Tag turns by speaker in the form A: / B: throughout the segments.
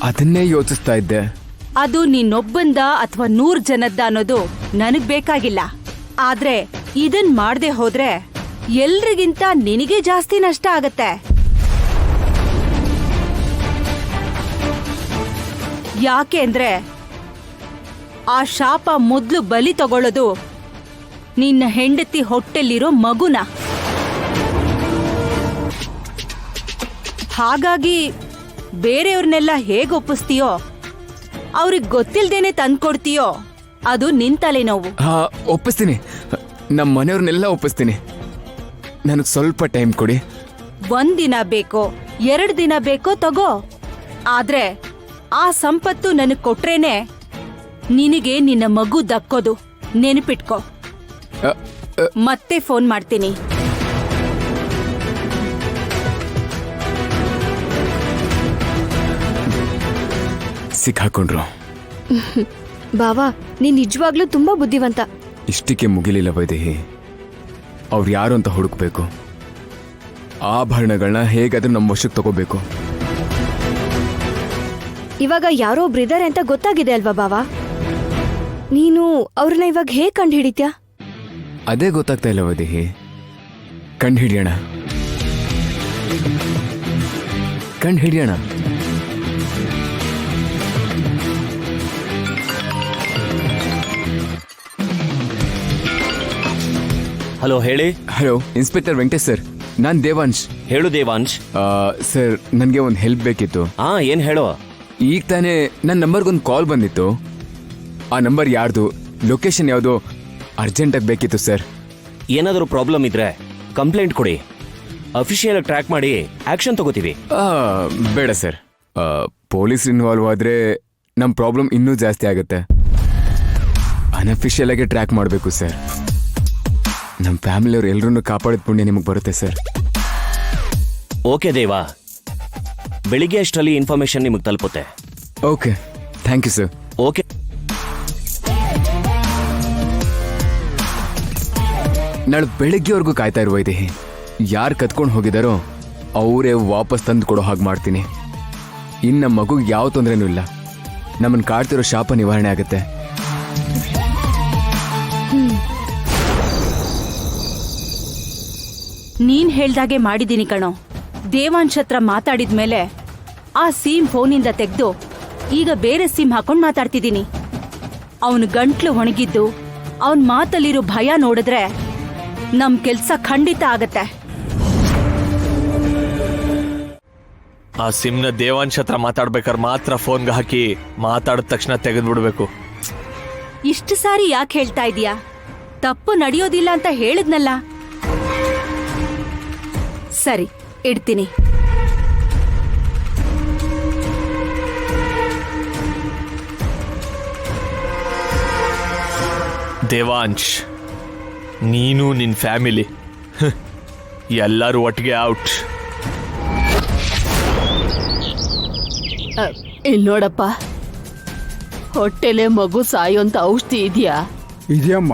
A: ಅದನ್ನೇ ಯೋಚಿಸ್ತಾ ಇದ್ದೆ.
B: ಅದು ನೀನೊಬ್ಬಂದ ಅಥವಾ 100 ಜನದ್ದ ಅನ್ನೋದು ನನಗ್ ಬೇಕಾಗಿಲ್ಲ. ಆದ್ರೆ ಇದನ್ ಮಾಡ್ದೆ ಹೋದ್ರೆ ಎಲ್ರಿಗಿಂತ ನಿನಗೆ ಜಾಸ್ತಿ ನಷ್ಟ ಆಗತ್ತೆ. ಯಾಕೆ ಅಂದ್ರೆ ಆ ಶಾಪ ಮೊದ್ಲು ಬಲಿ ತಗೊಳ್ಳೋದು ನಿನ್ನ ಹೆಂಡತಿ ಹೊಟ್ಟೆಲಿರೋ ಮಗುನ. ಹಾಗಾಗಿ ಬೇರೆಯವ್ರನ್ನೆಲ್ಲ ಹೇಗ್ ಒಪ್ಪಿಸ್ತೀಯೋ, ಅವ್ರಿಗೆ ಗೊತ್ತಿಲ್ದೇನೆ ತಂದ್ಕೊಡ್ತೀಯೋ, ಅದು ನಿನ್ ತಲೆನೋವು.
A: ಹಾ, ಒಪ್ಪಿಸ್ತೀನಿ. ನಮ್ಮ ಮನೆಯವ್ರನ್ನೆಲ್ಲ ಒಪ್ಪಿಸ್ತೀನಿ. ನನಗೆ ಸ್ವಲ್ಪ ಟೈಮ್ ಕೊಡಿ.
B: 1 ದಿನ ಬೇಕೋ 2 ದಿನ ಬೇಕೋ ತಗೋ. ಆದ್ರೆ ಆ ಸಂಪತ್ತು ನನಗ್ ಕೊಟ್ರೇನೆ ನಿನಗೆ ನಿನ್ನ ಮಗು ದಕ್ಕೋದು. ನೆನಪಿಟ್ಕೋ. ಮತ್ತೆ ಫೋನ್ ಮಾಡ್ತೀನಿ.
A: ಸಿಕ್ಕಾಕೊಂಡ್ರು.
C: ಬಾವಾ, ನೀನ್ ನಿಜವಾಗ್ಲೂ ತುಂಬಾ ಬುದ್ಧಿವಂತ.
A: ಇಷ್ಟಕ್ಕೆ ಮುಗಿಲಿಲ್ಲ ವೈದೇಹಿ. ಅವ್ರು ಯಾರು ಅಂತ ಹುಡುಕ್ಬೇಕು. ಆಭರಣಗಳನ್ನ ಹೇಗಾದ್ರೂ ನಮ್ಮ ವಶಕ್ಕೆ ತಗೋಬೇಕು.
C: ಇವಾಗ ಯಾರೋ ಒಬ್ರು ಇದಾರೆ ಅಂತ ಗೊತ್ತಾಗಿದೆ ಅಲ್ವಾ ಬಾವಾ? ನೀನು ಅವ್ರನ್ನ ಇವಾಗ ಹೇಗ್ ಕಂಡು ಹಿಡಿತ್ಯಾ?
A: ಅದೇ ಗೊತ್ತಾಗ್ತಾ ಇಲ್ಲ ವೈದೇಹಿ. ಕಂಡು ಹಿಡಿಯೋಣ.
D: ಹಲೋ, ಹೇಳಿ.
A: Hello, inspector Venkatesh sir. ನಾನ್ ದೇವಾಂಶ್.
D: ಹೇಳು ದೇವಾಂಶ್.
A: ಸರ್, ನನಗೆ ಒಂದು ಹೆಲ್ಪ್ ಬೇಕಿತ್ತು.
D: ಏನ್ ಹೇಳೋ?
A: ಈಗ ತಾನೇ ನನ್ನ ನಂಬರ್ಗೊಂದು ಕಾಲ್ ಬಂದಿತ್ತು. ಆ ನಂಬರ್ ಯಾರ್ದು, ಲೊಕೇಶನ್ ಯಾವುದು, ಅರ್ಜೆಂಟಾಗಿ ಬೇಕಿತ್ತು ಸರ್.
D: ಏನಾದರೂ ಪ್ರಾಬ್ಲಮ್ ಇದ್ರೆ ಕಂಪ್ಲೇಂಟ್ ಕೊಡಿ. ಅಫಿಷಿಯಲ್ ಟ್ರ್ಯಾಕ್ ಮಾಡಿ ಆಕ್ಷನ್ ತಗೋತೀವಿ.
A: ಬೇಡ ಸರ್. ಪೊಲೀಸ್ ಇನ್ವಾಲ್ವ್ ಆದ್ರೆ ನಮ್ಮ ಪ್ರಾಬ್ಲಮ್ ಇನ್ನೂ ಜಾಸ್ತಿ ಆಗುತ್ತೆ. ಅನ್ಅಫಿಷಿಯಲ್ ಆಗಿ ಟ್ರ್ಯಾಕ್ ಮಾಡಬೇಕು ಸರ್. ನಮ್ಮ ಫ್ಯಾಮಿಲಿಯವ್ರು ಎಲ್ಲರನ್ನೂ ಕಾಪಾಡಿದ ಪುಣ್ಯ ನಿಮಗೆ ಬರುತ್ತೆ ಸರ್.
D: ಓಕೆ ದೇವಾ, ಬೆಳಿಗ್ಗೆ ಅಷ್ಟರಲ್ಲಿ ಇನ್ಫಾರ್ಮೇಶನ್ ನಿಮಗೆ ತಲುಪುತ್ತೆ.
A: Okay, thank you sir.
D: Okay.
A: ನಾಳೆ ಬೆಳಿಗ್ಗೆವರೆಗೂ ಕಾಯ್ತಾ ಇರುವ ವೈದೇಹಿ. ಯಾರು ಕತ್ಕೊಂಡು ಹೋಗಿದಾರೋ ಅವರೇ ವಾಪಸ್ ತಂದು ಕೊಡೋ ಹಾಗೆ ಮಾಡ್ತೀನಿ. ಇನ್ನು ನಮ್ಮ ಮಗುಗೆ ಯಾವ ತೊಂದರೆನೂ ಇಲ್ಲ. ನಮ್ಮನ್ನು ಕಾಡ್ತಿರೋ ಶಾಪ ನಿವಾರಣೆ ಆಗುತ್ತೆ.
B: ನೀನ್ ಹೇಳ್ದಾಗೆ ಮಾಡಿದೀನಿ ಕಣೋ. ದೇವಾಂಶ್ ಹತ್ರ ಮಾತಾಡಿದ್ಮೇಲೆ ಆ ಸಿಮ್ ಫೋನಿಂದ ತೆಗೆದು ಈಗ ಬೇರೆ ಸಿಮ್ ಹಾಕೊಂಡ್ ಮಾತಾಡ್ತಿದ್ದೀನಿ. ಅವನು ಗಂಟ್ಲು ಒಣಗಿದ್ದು, ಅವನ್ ಮಾತಲ್ಲಿರೋ ಭಯ ನೋಡಿದ್ರೆ ನಮ್ ಕೆಲ್ಸ ಖಂಡಿತ ಆಗತ್ತೆ.
E: ಆ ಸಿಮ್ನ ದೇವಾಂಶ್ ಹತ್ರ ಮಾತಾಡ್ಬೇಕಾದ್ರೆ ಮಾತ್ರ ಫೋನ್ಗೆ ಹಾಕಿ ಮಾತಾಡಿದ ತಕ್ಷಣ ತೆಗೆದ್ಬಿಡ್ಬೇಕು.
B: ಇಷ್ಟು ಸಾರಿ ಯಾಕೆ ಹೇಳ್ತಾ ಇದೀಯಾ? ತಪ್ಪು ನಡೆಯೋದಿಲ್ಲ ಅಂತ ಹೇಳಿದ್ನಲ್ಲ. ಸರಿ, ಇಡ್ತೀನಿ.
E: ದೇವಾಂಶ್, ನೀನು ನಿನ್ ಫ್ಯಾಮಿಲಿ ಎಲ್ಲರೂ ಒಟ್ಟಿಗೆ ಔಟ್.
F: ಇಲ್ಲಿ ನೋಡಪ್ಪ, ಹೊಟ್ಟೆಲೆ ಮಗು ಸಾಯೋಂತ ಔಷಧಿ ಇದೆಯಾ?
G: ಇದೆಯಮ್ಮ,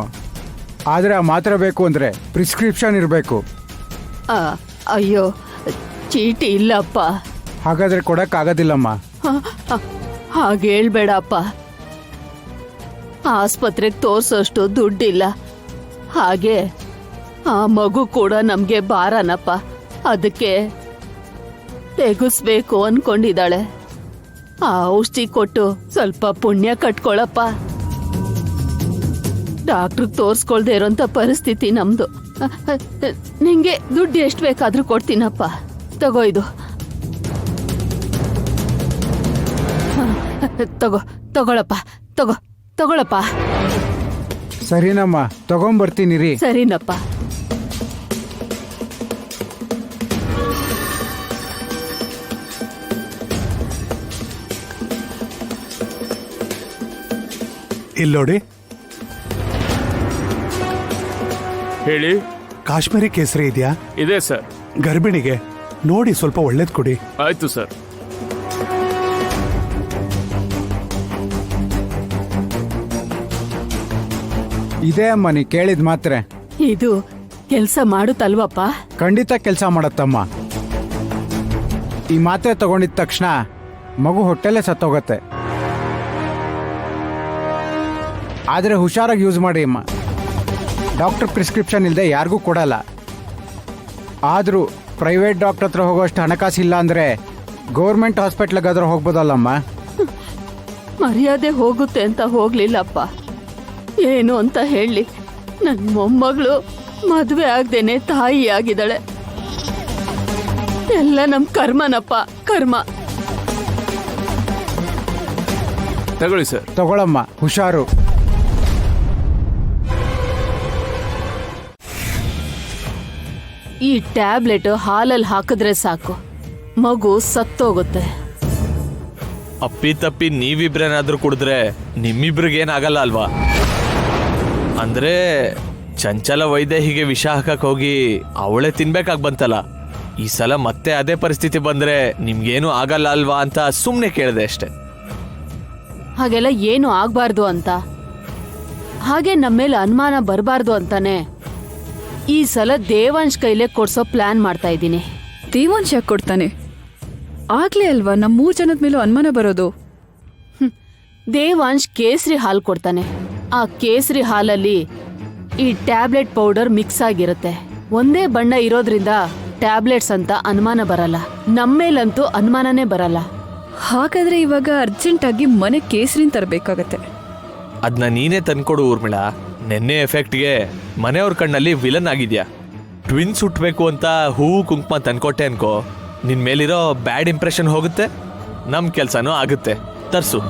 G: ಆದ್ರೆ ಆ ಮಾತ್ರೆ ಬೇಕು ಅಂದ್ರೆ ಪ್ರಿಸ್ಕ್ರಿಪ್ಷನ್ ಇರಬೇಕು.
F: ಅಯ್ಯೋ, ಚೀಟಿ ಇಲ್ಲಪ್ಪ.
G: ಹಾಗಾದ್ರೆ ಕೊಡಕ್ಕಾಗೋದಿಲ್ಲಮ್ಮ.
F: ಹಾಗೆ ಹೇಳ್ಬೇಡಪ್ಪ. ಆಸ್ಪತ್ರೆಗೆ ತೋರ್ಸೋಷ್ಟು ದುಡ್ಡಿಲ್ಲ. ಹಾಗೆ ಆ ಮಗು ಕೂಡ ನಮ್ಗೆ ಭಾರನಪ್ಪ. ಅದಕ್ಕೆ ತೆಗಿಸ್ಬೇಕು ಅನ್ಕೊಂಡಿದ್ದಾಳೆ. ಆ ಔಷಧಿ ಕೊಟ್ಟು ಸ್ವಲ್ಪ ಪುಣ್ಯ ಕಟ್ಕೊಳಪ್ಪ. ಡಾಕ್ಟ್ರಿಗೆ ತೋರ್ಸ್ಕೊಳ್ದೆ ಇರೋಂಥ ಪರಿಸ್ಥಿತಿ ನಮ್ದು. ನಿಂಗೆ ದುಡ್ಡು ಎಷ್ಟು ಬೇಕಾದ್ರೂ ಕೊಡ್ತೀನಪ್ಪ. ತಗೋ ಇದು. ತಗೊಳಪ್ಪ. ತಗೊಳಪ್ಪ.
G: ಸರಿನಮ್ಮ, ತಗೊಂಬರ್ತೀನಿ ರೀ.
F: ಸರಿನಪ್ಪ.
H: ಇಲ್ಲೋಡಿ.
E: ಹೇಳಿ.
H: ಕಾಶ್ಮೀರಿ ಕೇಸರಿ ಇದೆಯಾ?
E: ಇದೆ ಸರ್.
H: ಗರ್ಭಿಣಿಗೆ ನೋಡಿ ಸ್ವಲ್ಪ ಒಳ್ಳೇದ್ ಕೊಡಿ.
E: ಆಯ್ತು ಸರ್.
G: ಇದೇ ಅಮ್ಮ ನೀ ಕೇಳಿದ ಮಾತ್ರೆ.
F: ಇದು ಕೆಲ್ಸ ಮಾಡುತ್ತಲ್ವಪ್ಪ?
G: ಖಂಡಿತ ಕೆಲಸ ಮಾಡತ್ತಮ್ಮ. ಈ ಮಾತ್ರೆ ತಗೊಂಡಿದ ತಕ್ಷಣ ಮಗು ಹೊಟ್ಟೆಲ್ಲೇ ಸತ್ತೋಗತ್ತೆ. ಆದರೆ ಹುಷಾರಾಗಿ ಯೂಸ್ ಮಾಡಿ ಅಮ್ಮ. ಡಾಕ್ಟರ್ ಪ್ರಿಸ್ಕ್ರಿಪ್ಷನ್ ಇಲ್ಲದೆ ಯಾರಿಗೂ ಕೊಡಲ್ಲ. ಆದರೂ ಪ್ರೈವೇಟ್ ಡಾಕ್ಟರ್ ಹತ್ರ ಹೋಗೋಷ್ಟು ಹಣಕಾಸಿಲ್ಲ ಅಂದರೆ ಗೌರ್ಮೆಂಟ್ ಹಾಸ್ಪಿಟ್ಲಿಗಾದ್ರೂ ಹೋಗ್ಬೋದಲ್ಲಮ್ಮ.
F: ಮರ್ಯಾದೆ ಹೋಗುತ್ತೆ ಅಂತ ಹೋಗ್ಲಿಲ್ಲಪ್ಪ. ಏನು ಅಂತ ಹೇಳಿ ನನ್ನ ಮೊಮ್ಮಗಳು ಮದುವೆ ಆಗ್ದೇನೆ ತಾಯಿ ಆಗಿದ್ದಾಳೆ. ಎಲ್ಲ ನಮ್ ಕರ್ಮನಪ್ಪ, ಕರ್ಮ.
E: ತಗೊಳ್ಳಿ ಸರ್.
G: ತಗೊಳಮ್ಮ, ಹುಷಾರು.
F: ಈ ಟ್ಯಾಬ್ಲೆಟ್ ಹಾಲಲ್ಲಿ ಹಾಕಿದ್ರೆ ಸಾಕು, ಮಗು ಸತ್ತೋಗುತ್ತೆ.
E: ಅಪ್ಪಿ ತಪ್ಪಿ ನೀವಿಬ್ರೇನಾದ್ರೂ ಕುಡಿದ್ರೆ ನಿಮ್ಮಿಬ್ರಿಗೇನಾಗಲ್ಲ ಅಲ್ವಾ? ಅಂದ್ರೆ ಚಂಚಲ ವೈದೇಹಿಗೆ ವಿಷ ಹಾಕಕ್ ಹೋಗಿ ಅವಳೇ ತಿನ್ಬೇಕಾಗ್ ಬಂತಲ್ಲ. ಈ ಸಲ ಮತ್ತೆ ಅದೇ ಪರಿಸ್ಥಿತಿ ಬಂದ್ರೆ ನಿಮ್ಗೇನು ಆಗಲ್ಲ ಅಲ್ವಾ ಅಂತ ಸುಮ್ಮನೆ ಕೇಳಿದೆ ಅಷ್ಟೆ.
F: ಹಾಗೆಲ್ಲ ಏನು ಆಗ್ಬಾರ್ದು ಅಂತ, ಹಾಗೆ ನಮ್ಮೇಲೆ ಅನುಮಾನ ಬರಬಾರ್ದು ಅಂತಾನೆ ಈ ಸಲ ದೇವಾಂಶ್ ಕೈಲೇ ಕೊಡ್ಸೋ ಪ್ಲಾನ್ ಮಾಡ್ತಾ ಇದ್ದೀನಿ.
I: ದೇವಾಂಶ್ ಯಾಕೆ ಕೊಡ್ತಾನೆ? ಆಗ್ಲೇ ಅಲ್ವಾ ನಮ್ಮ 3 ಜನದ ಮೇಲೂ ಅನುಮಾನ ಬರೋದು.
F: ದೇವಾಂಶ್ ಕೇಸರಿ ಹಾಲು ಕೊಡ್ತಾನೆ. ಆ ಕೇಸರಿ ಹಾಲಲ್ಲಿ ಈ ಟ್ಯಾಬ್ಲೆಟ್ ಪೌಡರ್ ಮಿಕ್ಸ್ ಆಗಿರುತ್ತೆ. ಒಂದೇ ಬಣ್ಣ ಇರೋದ್ರಿಂದ ಟ್ಯಾಬ್ಲೆಟ್ಸ್ ಅಂತ ಅನುಮಾನ ಬರಲ್ಲ. ನಮ್ಮೇಲಂತೂ ಅನುಮಾನನೇ ಬರಲ್ಲ.
I: ಹಾಗಾದ್ರೆ ಇವಾಗ ಅರ್ಜೆಂಟಾಗಿ ಮನೆ ಕೇಸರಿನ ತರಬೇಕಾಗತ್ತೆ.
E: ಅದನ್ನ ನೀನೇ ತಂದ್ಕೊಡು ಊರ್ಮಿಳಾ. ನೆನ್ನೆ ಎಫೆಕ್ಟ್ಗೆ ಮನೆಯವ್ರ ಕಣ್ಣಲ್ಲಿ ವಿಲನ್ ಆಗಿದ್ಯಾ. ಟ್ವಿನ್ಸ್ ಹುಟ್ಟಬೇಕು ಅಂತ ಹೂವು ಕುಂಕುಮ ತಂದ್ಕೊಟ್ಟೆ ಅನ್ಕೋ, ನಿನ್ ಮೇಲಿರೋ ಬ್ಯಾಡ್ ಇಂಪ್ರೆಷನ್ ಹೋಗುತ್ತೆ, ನಮ್ ಕೆಲ್ಸನೂ ಆಗುತ್ತೆ. ತರ್ಸು.